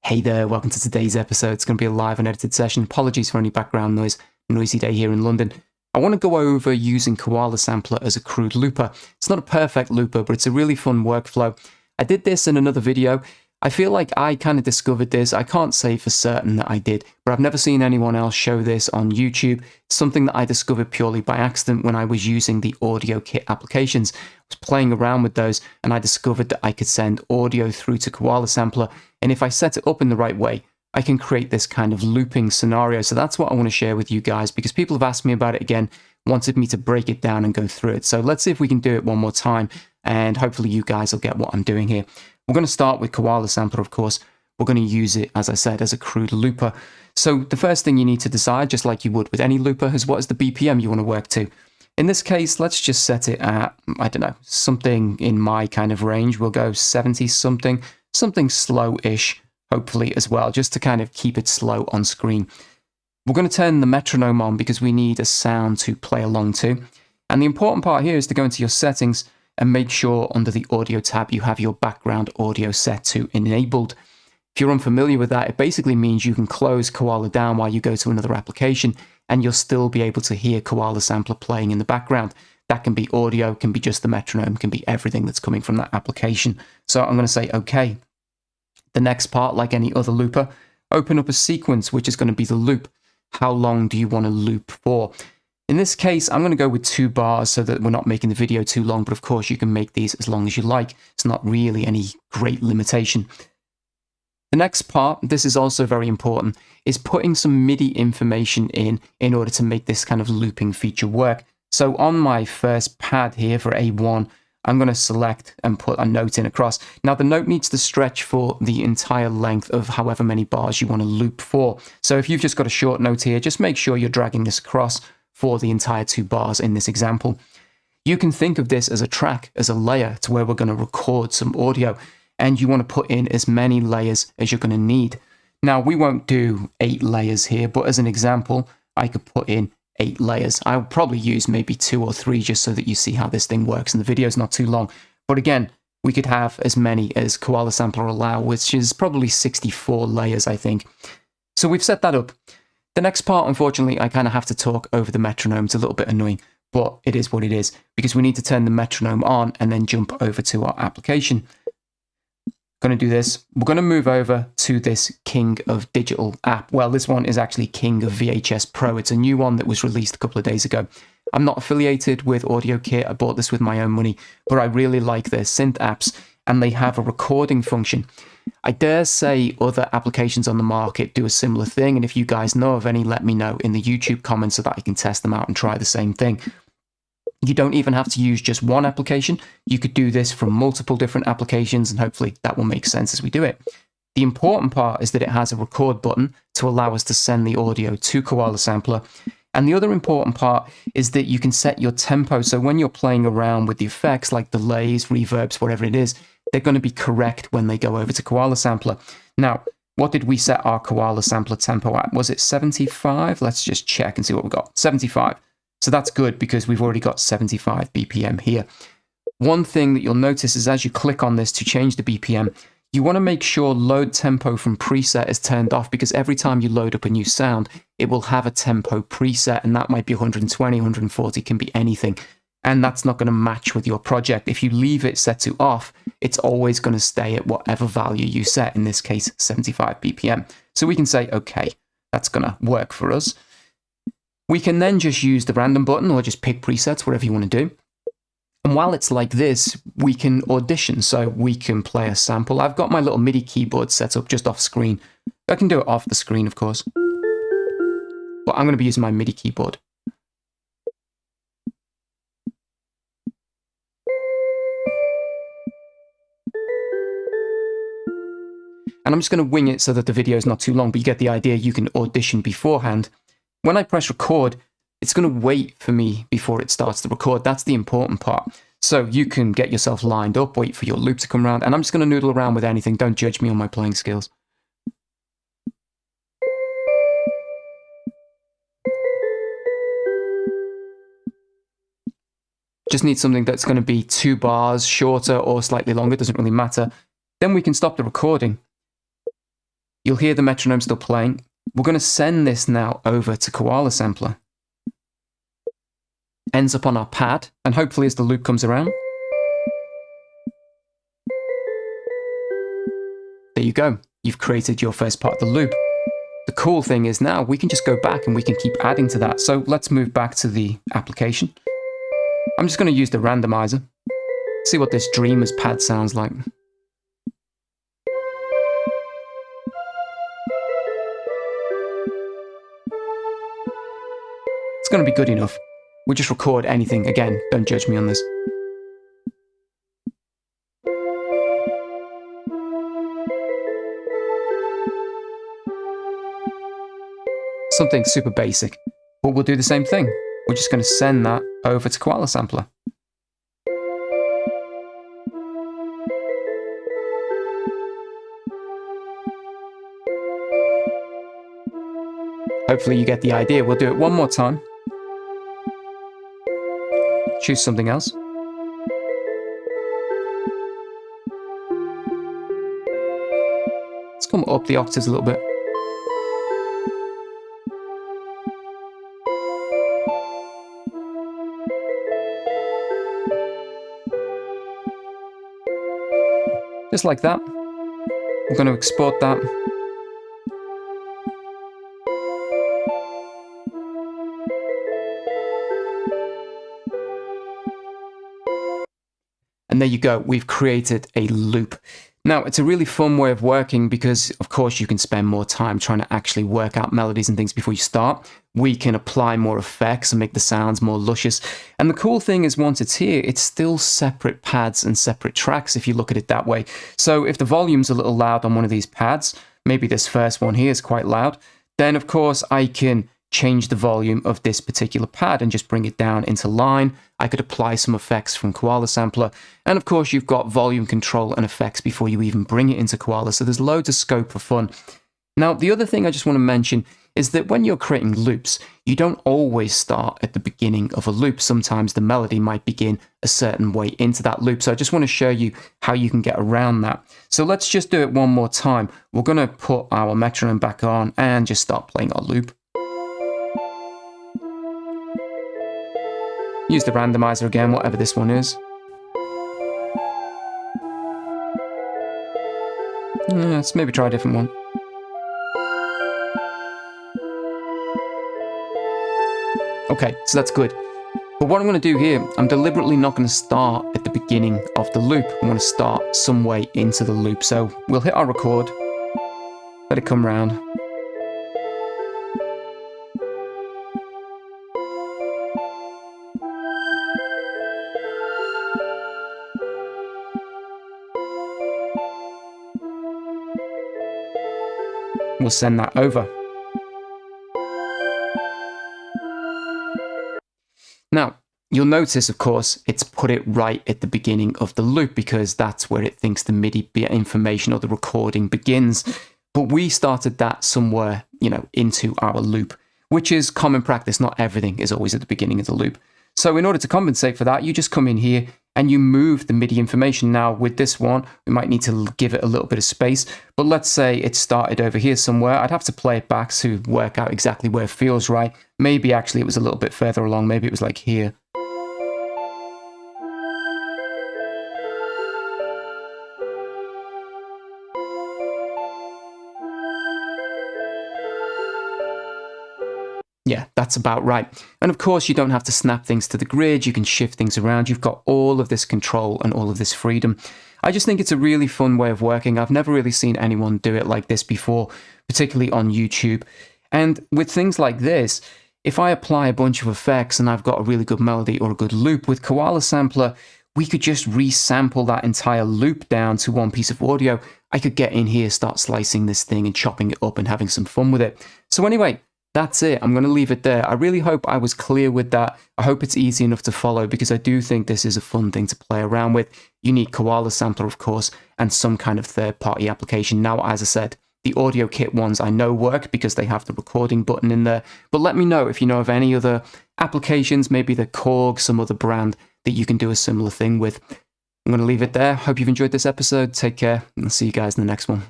Hey there, welcome to today's episode. It's going to be a live and edited session. Apologies for any background noise. Noisy day here in London. I want to go over using Koala Sampler as a crude looper. It's not a perfect looper, but it's a really fun workflow. I did this in another video. I feel like I kind of discovered this. I can't say for certain that I did, but I've never seen anyone else show this on YouTube. It's something that I discovered purely by accident when I was using the AudioKit applications. I was playing around with those and I discovered that I could send audio through to Koala Sampler. And if I set it up in the right way, I can create this kind of looping scenario. So that's what I want to share with you guys because people have asked me about it again, wanted me to break it down and go through it. So let's see if we can do it one more time and hopefully you guys will get what I'm doing here. We're going to start with Koala Sampler, of course. We're going to use it, as I said, as a crude looper. So the first thing you need to decide, just like you would with any looper, is what is the BPM you want to work to. In this case, let's just set it at, I don't know, something in my kind of range. We'll go 70 something slow-ish, hopefully as well, just to kind of keep it slow on screen. We're going to turn the metronome on because we need a sound to play along to. And the important part here is to go into your settings and make sure under the audio tab you have your background audio set to enabled. If you're unfamiliar with that, it basically means you can close Koala down while you go to another application and you'll still be able to hear Koala Sampler playing in the background. That can be audio, can be just the metronome, can be everything that's coming from that application. So I'm going to say OK. The next part, like any other looper, open up a sequence, which is going to be the loop. How long do you want to loop for? In this case, I'm going to go with 2 bars so that we're not making the video too long, but of course you can make these as long as you like. It's not really any great limitation. The next part, this is also very important, is putting some MIDI information in order to make this kind of looping feature work. So on my first pad here for A1, I'm going to select and put a note in across. Now the note needs to stretch for the entire length of however many bars you want to loop for. So if you've just got a short note here, just make sure you're dragging this across for the entire 2 bars in this example. You can think of this as a track, as a layer to where we're going to record some audio, and you want to put in as many layers as you're going to need. Now we won't do 8 layers here, but as an example, I could put in 8 layers. I'll probably use maybe 2 or 3 just so that you see how this thing works, and the video is not too long. But again, we could have as many as Koala Sampler allow, which is probably 64 layers, I think. So we've set that up. The next part, unfortunately, I kind of have to talk over the metronome. It's a little bit annoying, but it is what it is because we need to turn the metronome on and then jump over to our application. Going to do this. We're going to move over to this King of Digital app. Well, this one is actually King of VHS Pro. It's a new one that was released a couple of days ago. I'm not affiliated with AudioKit. I bought this with my own money, but I really like their synth apps and they have a recording function. I dare say other applications on the market do a similar thing, and if you guys know of any, let me know in the YouTube comments so that I can test them out and try the same thing. You don't even have to use just one application. You could do this from multiple different applications, and hopefully that will make sense as we do it. The important part is that it has a record button to allow us to send the audio to Koala Sampler. And the other important part is that you can set your tempo. So when you're playing around with the effects like delays, reverbs, whatever it is, they're going to be correct when they go over to Koala Sampler. Now, what did we set our Koala Sampler tempo at? Was it 75? Let's just check and see what we got. 75. So that's good because we've already got 75 BPM here. One thing that you'll notice is as you click on this to change the BPM, you want to make sure load tempo from preset is turned off because every time you load up a new sound, it will have a tempo preset, and that might be 120, 140, can be anything. And that's not going to match with your project. If you leave it set to off, it's always going to stay at whatever value you set, in this case, 75 BPM. So we can say, okay, that's going to work for us. We can then just use the random button or just pick presets, whatever you want to do. And while it's like this, we can audition. So we can play a sample. I've got my little MIDI keyboard set up just off screen. I can do it off the screen, of course. But I'm going to be using my MIDI keyboard. And I'm just going to wing it so that the video is not too long, but you get the idea. You can audition beforehand. When I press record, it's going to wait for me before it starts to record. That's the important part. So you can get yourself lined up, wait for your loop to come around, and I'm just going to noodle around with anything. Don't judge me on my playing skills. Just need something that's going to be 2 bars shorter or slightly longer, doesn't really matter. Then we can stop the recording. You'll hear the metronome still playing. We're going to send this now over to Koala Sampler. Ends up on our pad, and hopefully as the loop comes around, there you go. You've created your first part of the loop. The cool thing is now we can just go back and we can keep adding to that. So let's move back to the application. I'm just going to use the randomizer. See what this Dreamer's pad sounds like. It's going to be good enough. We'll just record anything. Again, don't judge me on this. Something super basic, but we'll do the same thing. We're just going to send that over to Koala Sampler. Hopefully you get the idea. We'll do it one more time. Choose something else. Let's come up the octaves a little bit. Just like that. We're going to export that. And there you go, we've created a loop. Now, it's a really fun way of working because, of course, you can spend more time trying to actually work out melodies and things before you start. We can apply more effects and make the sounds more luscious. And the cool thing is once it's here, it's still separate pads and separate tracks if you look at it that way. So if the volume's a little loud on one of these pads, maybe this first one here is quite loud, then of course I can change the volume of this particular pad and just bring it down into line. I could apply some effects from Koala Sampler. And of course, you've got volume control and effects before you even bring it into Koala. So there's loads of scope for fun. Now, the other thing I just want to mention is that when you're creating loops, you don't always start at the beginning of a loop. Sometimes the melody might begin a certain way into that loop. So I just want to show you how you can get around that. So let's just do it one more time. We're going to put our metronome back on and just start playing our loop. Use the randomizer again, whatever this one is. Let's maybe try a different one. Okay, so that's good. But what I'm going to do here, I'm deliberately not going to start at the beginning of the loop. I'm going to start some way into the loop. So we'll hit our record, let it come round. We'll send that over. Now, you'll notice, of course, it's put it right at the beginning of the loop because that's where it thinks the MIDI information or the recording begins. But we started that somewhere, into our loop, which is common practice. Not everything is always at the beginning of the loop. So in order to compensate for that, you just come in here and you move the MIDI information. Now with this one, we might need to give it a little bit of space, but let's say it started over here somewhere. I'd have to play it back to work out exactly where it feels right. Maybe actually it was a little bit further along. Maybe it was like here. Yeah, that's about right. And of course, you don't have to snap things to the grid. You can shift things around. You've got all of this control and all of this freedom. I just think it's a really fun way of working. I've never really seen anyone do it like this before, particularly on YouTube. And with things like this, if I apply a bunch of effects and I've got a really good melody or a good loop with Koala Sampler, we could just resample that entire loop down to one piece of audio. I could get in here, start slicing this thing and chopping it up and having some fun with it. So anyway, that's it. I'm going to leave it there. I really hope I was clear with that. I hope it's easy enough to follow because I do think this is a fun thing to play around with. You need Koala Sampler, of course, and some kind of third-party application. Now, as I said, the AudioKit ones I know work because they have the recording button in there. But let me know if you know of any other applications, maybe the Korg, some other brand that you can do a similar thing with. I'm going to leave it there. Hope you've enjoyed this episode. Take care, and I'll see you guys in the next one.